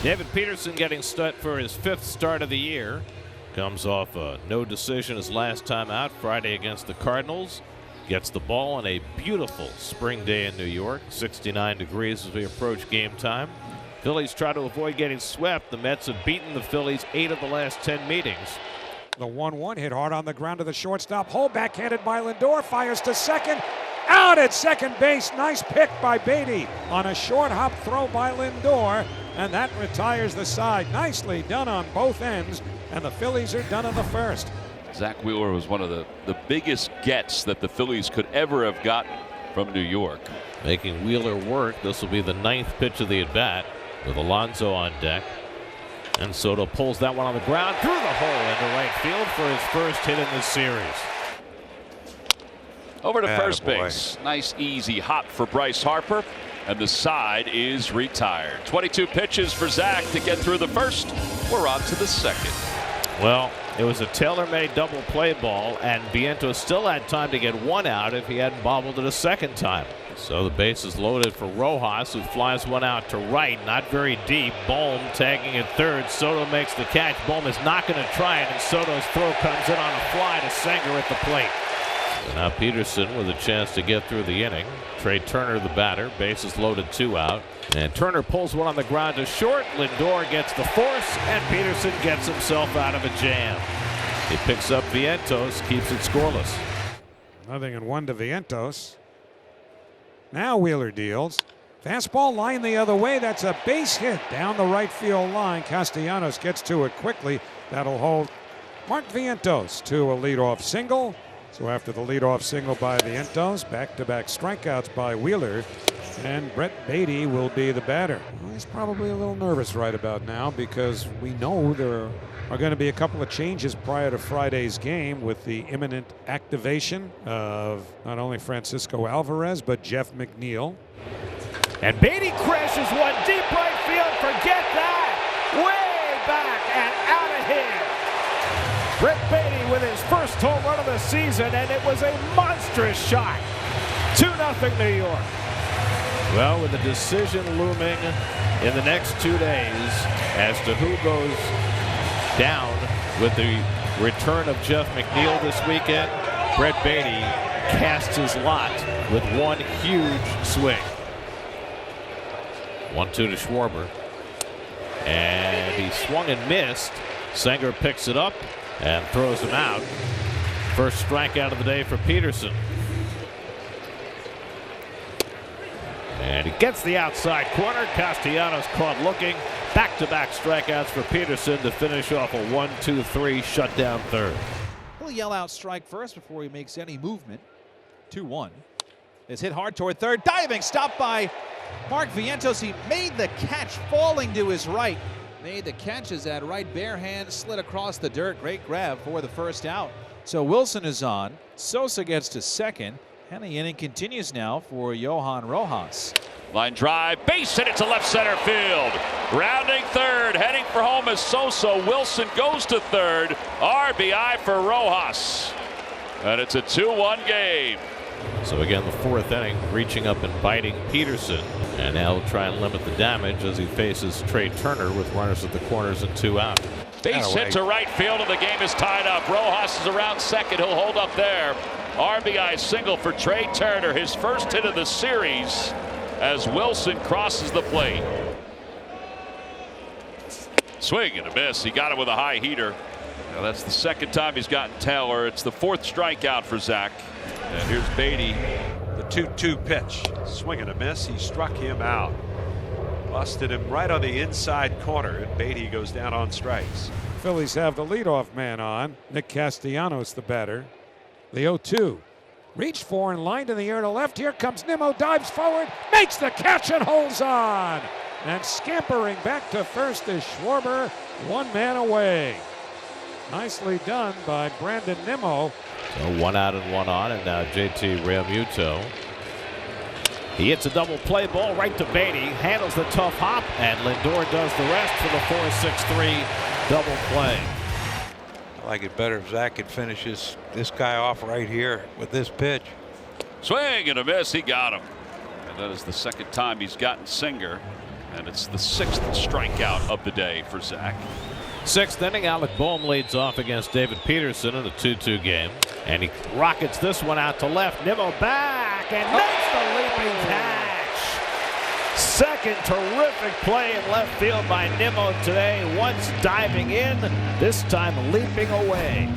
David Peterson getting set for his 5th start of the year. Comes off a no decision his last time out Friday against the Cardinals. Gets the ball on a beautiful spring day in New York. 69 degrees as we approach game time. Phillies try to avoid getting swept. The Mets have beaten the Phillies 8 of the last 10 meetings. The 1-1 hit hard on the ground to the shortstop hole. Backhanded by Lindor. Fires to second. Out at second base. Nice pick by Baty on a short hop throw by Lindor. And that retires the side. Nicely done on both ends. And the Phillies are done in the first. Zach Wheeler was one of the biggest gets that the Phillies could ever have gotten from New York. Making Wheeler work. This will be the 9th pitch of the at-bat with Alonso on deck. And Soto pulls that one on the ground through the hole into right field for his first hit in this series. Over to first base. Nice easy hop for Bryce Harper. And the side is retired. 22 pitches for Zach to get through the first. We're on to the second. Well, it was a tailor-made double play ball, and Vientos still had time to get one out if he hadn't bobbled it a second time. So the base is loaded for Rojas, who flies one out to right, not very deep. Bohm tagging at third. Soto makes the catch. Bohm is not going to try it, and Soto's throw comes in on a fly to Sanger at the plate. So now Peterson with a chance to get through the inning. Trey Turner the batter. Bases loaded, 2 out. And Turner pulls one on the ground to short. Lindor gets the force, and Peterson gets himself out of a jam. He picks up Vientos, keeps it scoreless. 0-1 to Vientos. Now Wheeler deals. Fastball line the other way. That's a base hit down the right field line. Castellanos gets to it quickly. That'll hold Mark Vientos to a leadoff single. So after the leadoff single by Vientos, back-to-back strikeouts by Wheeler, and Brett Baty will be the batter. Well, he's probably a little nervous right about now because we know there are going to be a couple of changes prior to Friday's game with the imminent activation of not only Francisco Alvarez but Jeff McNeil. And Baty crashes one deep right field. Forget that. Way back and out of here. Brett Baty with his first home run of the season, and it was a monstrous shot. 2-0 New York. Well, with the decision looming in the next 2 days as to who goes down with the return of Jeff McNeil this weekend, Brett Baty casts his lot with one huge swing. 1-2 to Schwarber. And he swung and missed. Sanger picks it up and throws him out. First strikeout of the day for Peterson. And he gets the outside corner. Castellanos caught looking. Back-to-back strikeouts for Peterson to finish off a 1-2-3 shutdown third. He'll yell out strike first before he makes any movement. 2-1. It's hit hard toward third. Diving stop by Mark Vientos. He made the catch falling to his right. Made the catch as that right bare hand slid across the dirt. Great grab for the first out. So Wilson is on. Sosa gets to second. And the inning continues now for Johan Rojas. Line drive, base hit it to left center field. Rounding third, heading for home is Sosa. Wilson goes to third. RBI for Rojas. And it's a 2-1 game. So again, the 4th inning, reaching up and biting Peterson. And now he'll try and limit the damage as he faces Trey Turner with runners at the corners and 2 out. Base hit to right field, and the game is tied up. Rojas is around second. He'll hold up there. RBI single for Trey Turner, his first hit of the series as Wilson crosses the plate. Swing and a miss. He got it with a high heater. Now that's the second time he's gotten Taylor. It's the 4th strikeout for Zach. And here's Baty. The 2-2 pitch. Swing and a miss. He struck him out. Busted him right on the inside corner, and Baty goes down on strikes. Phillies have the leadoff man on. Nick Castellanos, the batter. The 0-2. Reached for and lined in the air to left. Here comes Nimmo, dives forward, makes the catch and holds on. And scampering back to first is Schwarber, 1 man away. Nicely done by Brandon Nimmo. So 1 out and 1 on, and now JT Realmuto. He hits a double play ball right to Baty, handles the tough hop, and Lindor does the rest for the 4-6-3 double play. I like it better if Zach could finish this guy off right here with this pitch. Swing and a miss. He got him. And that is the second time he's gotten Singer. And it's the 6th strikeout of the day for Zach. 6th inning, Alec Boehm leads off against David Peterson in a 2-2 game. And he rockets this one out to left. Nimmo back and makes the leaping catch. Second terrific play in left field by Nimmo today. Once diving in, this time leaping away.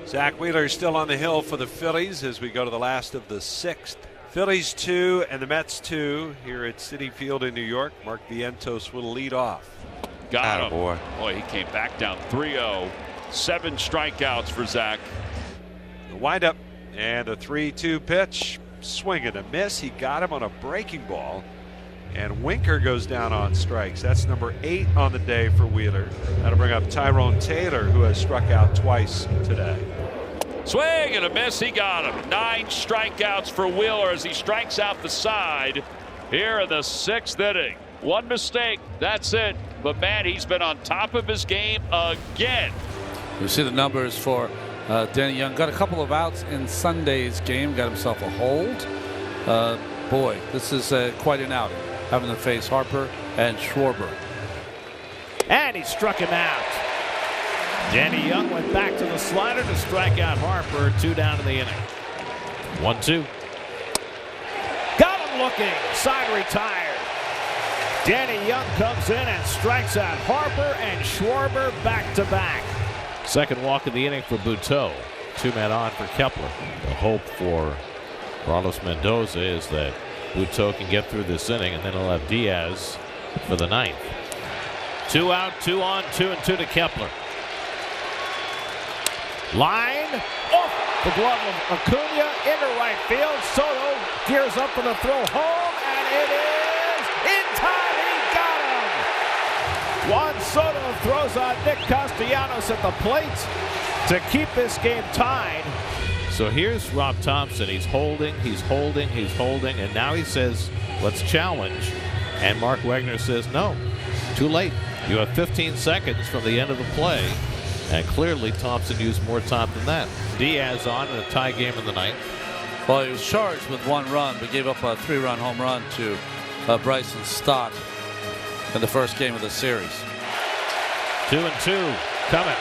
Zach Wheeler still on the hill for the Phillies as we go to the last of the 6th. Phillies 2 and the Mets 2 here at Citi Field in New York. Mark Vientos will lead off. Got him. Boy, he came back down 3-0. 7 strikeouts for Zach. The windup and a 3-2 pitch. Swing and a miss. He got him on a breaking ball. And Winker goes down on strikes. That's number 8 on the day for Wheeler. That'll bring up Tyrone Taylor, who has struck out twice today. Swing and a miss. He got him. 9 strikeouts for Wheeler as he strikes out the side here in the 6th inning. 1 mistake. That's it. But man, he's been on top of his game again. You see the numbers for Danny Young. Got a couple of outs in Sunday's game. Got himself a hold. Boy, this is quite an outing, having to face Harper and Schwarber. And he struck him out. Danny Young went back to the slider to strike out Harper. 2 down in the inning. 1-2. Got him looking. Side retired. Danny Young comes in and strikes out Harper and Schwarber back to back. Second walk of the inning for Buteau. 2 men on for Kepler. The hope for Carlos Mendoza is that Buteau can get through this inning, and then he'll have Diaz for the 9th. 2 out, 2 on, 2-2 to Kepler. Line off the glove of Acuna into right field. Soto gears up for the throw home, and it is in time. He got him. Juan Soto throws on Nick Castellanos at the plate to keep this game tied. So here's Rob Thompson. He's holding, and now he says, let's challenge. And Mark Wagner says, no, too late. You have 15 seconds from the end of the play. And clearly Thompson used more time than that. Diaz on in a tie game in the 9th. Well, he was charged with 1 run, but gave up a 3-run home run to Bryson Stott in the first game of the series. 2-2 coming.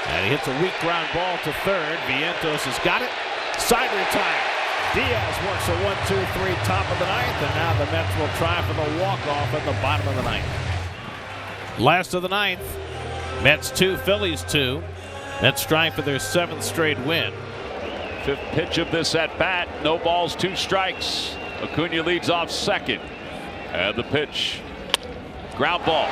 And he hits a weak ground ball to third. Vientos has got it. Side retired. Diaz works a 1-2-3 top of the 9th, and now the Mets will try for the walk-off at the bottom of the 9th. Last of the 9th. Mets 2, Phillies 2. Mets trying for their 7th straight win. 5th pitch of this at bat. No balls, 2 strikes. Acuna leads off second. And the pitch. Ground ball.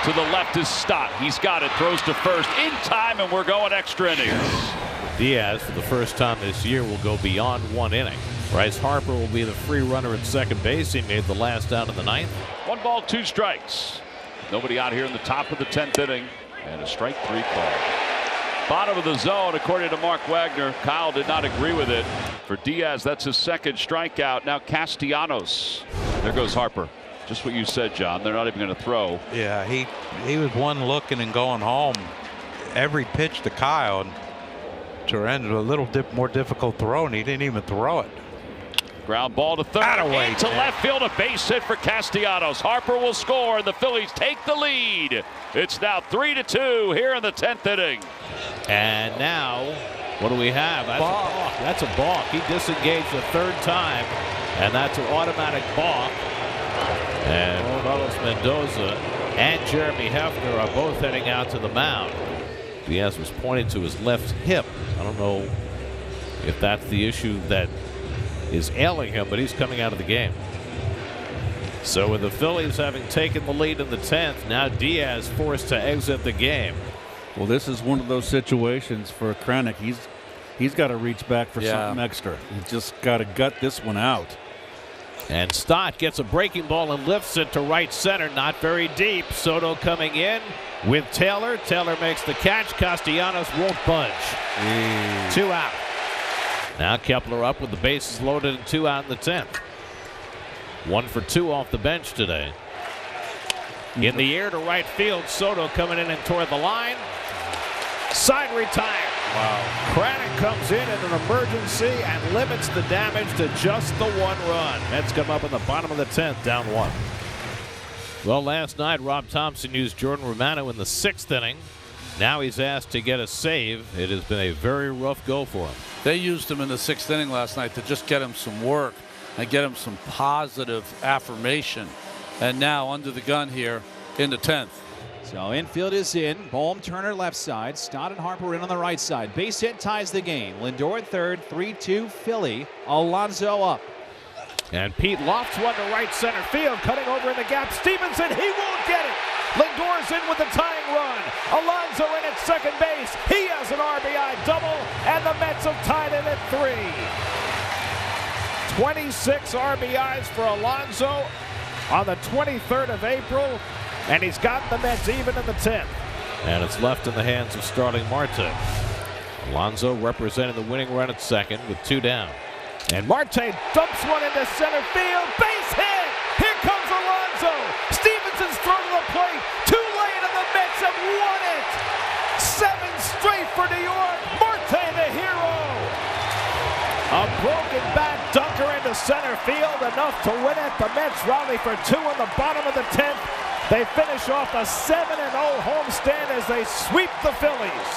To the left is Stott. He's got it. Throws to first in time, and we're going extra innings. Diaz, for the first time this year, will go beyond 1 inning. Bryce Harper will be the free runner at second base. He made the last out in the 9th. 1 ball, 2 strikes. Nobody out here in the top of the 10th inning. And a strike 3 call. Bottom of the zone, according to Mark Wagner. Kyle did not agree with it. For Diaz, that's his 2nd strikeout. Now Castellanos. There goes Harper. Just what you said, John. They're not even going to throw. Yeah, he was one looking and going home. Every pitch to Kyle, and Torrens was a little more difficult throw, and he didn't even throw it. Ground ball to third. Attaway, to left field, a base hit for Castellanos. Harper will score, and the Phillies take the lead. It's now 3-2 here in the 10th inning. And now, what do we have? That's a balk. That's a balk. He disengaged the 3rd time, and that's an automatic balk. And Carlos Mendoza and Jeremy Hefner are both heading out to the mound. Diaz was pointing to his left hip. I don't know if that's the issue that is ailing him, but he's coming out of the game. So with the Phillies having taken the lead in the 10th, now Diaz forced to exit the game. Well, this is one of those situations for Kranick. He's got to reach back for something extra. He's just got to gut this one out. And Stott gets a breaking ball and lifts it to right center. Not very deep. Soto coming in with Taylor. Taylor makes the catch. Castellanos won't budge. 2 out. Now Kepler up with the bases loaded and 2 out in the 10th. 1 for 2 off the bench today. In the air to right field. Soto coming in and toward the line. Side retired. Wow. Kranick comes in an emergency and limits the damage to just the 1 run. Mets come up in the bottom of the 10th, down 1. Well, last night, Rob Thompson used Jordan Romano in the 6th inning. Now he's asked to get a save. It has been a very rough go for him. They used him in the 6th inning last night to just get him some work and get him some positive affirmation. And now under the gun here in the 10th. So infield is in. Bohm, Turner left side. Stott and Harper in on the right side. Base hit ties the game. Lindor at third. 3-2 Philly. Alonso up. And Pete lofts one to right center field, cutting over in the gap. Stevenson, he won't get it. Lindor's in with the tying run. Alonso in at second base. He has an RBI double, and the Mets have tied it at 3. 26 RBIs for Alonso on the 23rd of April, and he's got the Mets even in the 10th. And it's left in the hands of starting Marte. Alonso representing the winning run at second with 2 down. And Marte dumps one into center field. Base hit! Here comes Alonso! Stevenson's thrown to the plate. Too late, and the Mets have won it! 7 straight for New York. Marte the hero! A broken bat dunker into center field, enough to win it. The Mets rally for 2 in the bottom of the 10th. They finish off a 7-0 homestand as they sweep the Phillies.